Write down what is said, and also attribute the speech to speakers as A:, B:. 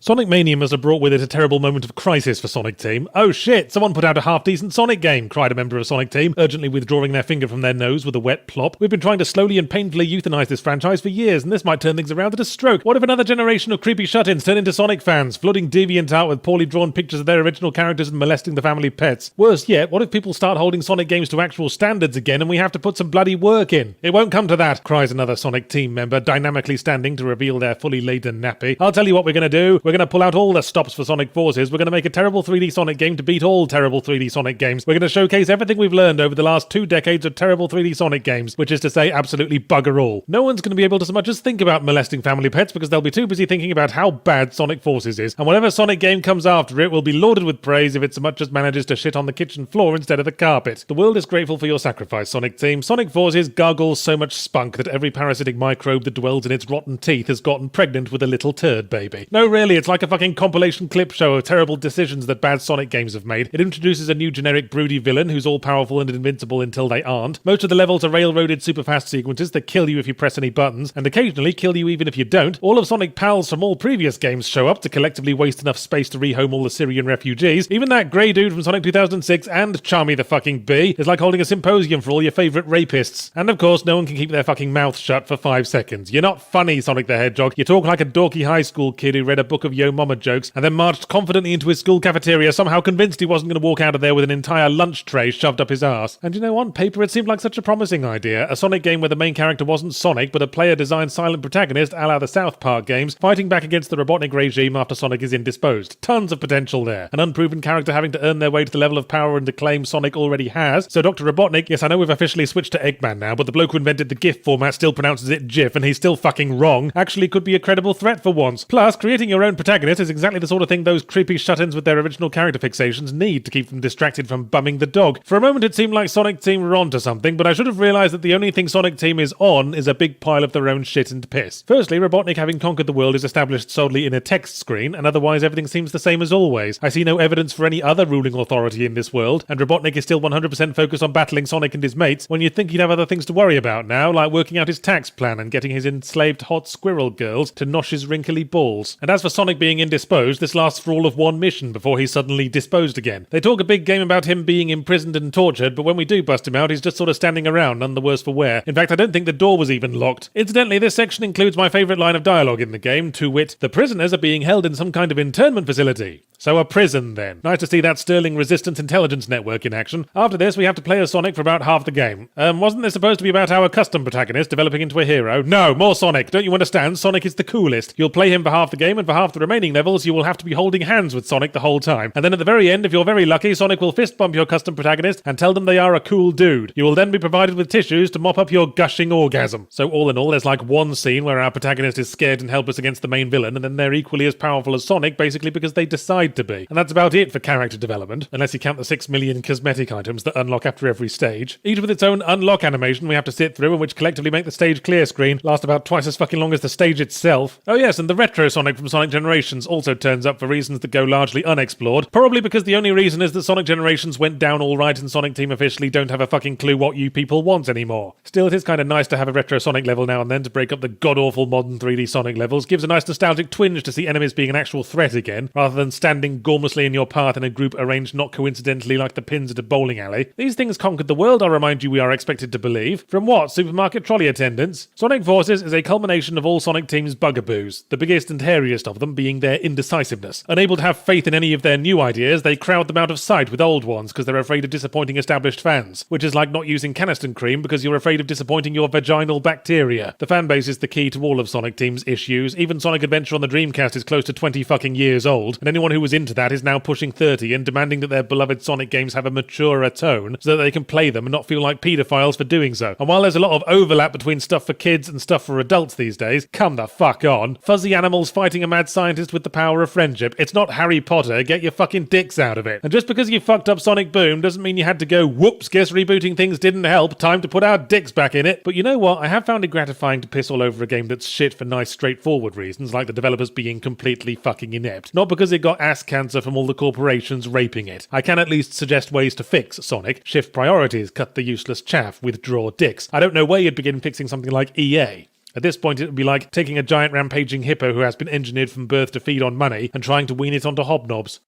A: Sonic Mania must have brought with it a terrible moment of crisis for Sonic Team. Oh shit, someone put out a half-decent Sonic game, cried a member of Sonic Team, urgently withdrawing their finger from their nose with a wet plop. We've been trying to slowly and painfully euthanize this franchise for years, and this might turn things around at a stroke. What if another generation of creepy shut-ins turn into Sonic fans, flooding deviant art with poorly drawn pictures of their original characters and molesting the family pets? Worse yet, what if people start holding Sonic games to actual standards again and we have to put some bloody work in? It won't come to that, cries another Sonic Team member, dynamically standing to reveal their fully laden nappy. I'll tell you what we're going to do. We're going to pull out all the stops for Sonic Forces. We're going to make a terrible 3D Sonic game to beat all terrible 3D Sonic games. We're going to showcase everything we've learned over the last 2 decades of terrible 3D Sonic games, which is to say absolutely bugger all. No one's going to be able to so much as think about molesting family pets because they'll be too busy thinking about how bad Sonic Forces is, and whatever Sonic game comes after it will be lauded with praise if it so much as manages to shit on the kitchen floor instead of the carpet. The world is grateful for your sacrifice, Sonic Team. Sonic Forces gargles so much spunk that every parasitic microbe that dwells in its rotten teeth has gotten pregnant with a little turd baby. No, really, it's like a fucking compilation clip show of terrible decisions that bad Sonic games have made. It introduces a new generic broody villain who's all-powerful and invincible until they aren't. Most of the levels are railroaded super-fast sequences that kill you if you press any buttons, and occasionally kill you even if you don't. All of Sonic pals from all previous games show up to collectively waste enough space to rehome all the Syrian refugees. Even that grey dude from Sonic 2006 and Charmy the fucking Bee is like holding a symposium for all your favourite rapists. And of course, no one can keep their fucking mouth shut for 5 seconds. You're not funny, Sonic the Hedgehog. You talk like a dorky high school kid who read a book of Yo Mama jokes and then marched confidently into his school cafeteria, somehow convinced he wasn't going to walk out of there with an entire lunch tray shoved up his arse. And you know, on paper it seemed like such a promising idea. A Sonic game where the main character wasn't Sonic, but a player-designed silent protagonist a la the South Park games, fighting back against the Robotnik regime after Sonic is indisposed. Tons of potential there. An unproven character having to earn their way to the level of power and acclaim Sonic already has. So Dr. Robotnik, yes, I know we've officially switched to Eggman now, but the bloke who invented the GIF format still pronounces it GIF, and he's still fucking wrong, actually could be a credible threat for once. Plus, creating your own protagonist is exactly the sort of thing those creepy shut-ins with their original character fixations need to keep them distracted from bumming the dog. For a moment it seemed like Sonic Team were onto something, but I should have realised that the only thing Sonic Team is on is a big pile of their own shit and piss. Firstly, Robotnik having conquered the world is established solely in a text screen, and otherwise everything seems the same as always. I see no evidence for any other ruling authority in this world, and Robotnik is still 100% focused on battling Sonic and his mates when you'd think he'd have other things to worry about now, like working out his tax plan and getting his enslaved hot squirrel girls to nosh his wrinkly balls. And as for Sonic being indisposed, this lasts for all of one mission before he's suddenly disposed again. They talk a big game about him being imprisoned and tortured, but when we do bust him out, he's just sort of standing around, none the worse for wear. In fact, I don't think the door was even locked. Incidentally, this section includes my favourite line of dialogue in the game, to wit, the prisoners are being held in some kind of internment facility. So a prison, then. Nice to see that sterling resistance intelligence network in action. After this, we have to play as Sonic for about half the game. Wasn't this supposed to be about our custom protagonist developing into a hero? No, more Sonic. Don't you understand? Sonic is the coolest. You'll play him for half the game, and for half the remaining levels, you will have to be holding hands with Sonic the whole time. And then at the very end, if you're very lucky, Sonic will fist bump your custom protagonist and tell them they are a cool dude. You will then be provided with tissues to mop up your gushing orgasm. So all in all, there's like one scene where our protagonist is scared and helpless against the main villain, and then they're equally as powerful as Sonic, basically because they decide to be. And that's about it for character development, unless you count the 6 million cosmetic items that unlock after every stage. Each with its own unlock animation we have to sit through, and which collectively make the stage clear screen last about twice as fucking long as the stage itself. Oh yes, and the retro Sonic from Sonic Generations also turns up for reasons that go largely unexplored, probably because the only reason is that Sonic Generations went down alright and Sonic Team officially don't have a fucking clue what you people want anymore. Still, it is kind of nice to have a retro Sonic level now and then to break up the god-awful modern 3D Sonic levels. Gives a nice nostalgic twinge to see enemies being an actual threat again, rather than standing gormlessly in your path in a group arranged not coincidentally like the pins at a bowling alley. These things conquered the world, I'll remind you we are expected to believe. From what? Supermarket trolley attendants? Sonic Forces is a culmination of all Sonic Team's bugaboos, the biggest and hairiest of them being their indecisiveness. Unable to have faith in any of their new ideas, they crowd them out of sight with old ones because they're afraid of disappointing established fans, which is like not using Caniston cream because you're afraid of disappointing your vaginal bacteria. The fan base is the key to all of Sonic Team's issues. Even Sonic Adventure on the Dreamcast is close to 20 fucking years old, and anyone who was into that is now pushing 30 and demanding that their beloved Sonic games have a maturer tone so that they can play them and not feel like paedophiles for doing so. And while there's a lot of overlap between stuff for kids and stuff for adults these days, come the fuck on. Fuzzy animals fighting a mad scientist with the power of friendship. It's not Harry Potter, get your fucking dicks out of it. And just because you fucked up Sonic Boom doesn't mean you had to go, whoops, guess rebooting things didn't help, time to put our dicks back in it. But you know what, I have found it gratifying to piss all over a game that's shit for nice straightforward reasons, like the developers being completely fucking inept. Not because it got ass cancer from all the corporations raping it. I can at least suggest ways to fix Sonic, shift priorities, cut the useless chaff, withdraw dicks. I don't know where you'd begin fixing something like EA. At this point, it would be like taking a giant rampaging hippo who has been engineered from birth to feed on money and trying to wean it onto hobnobs.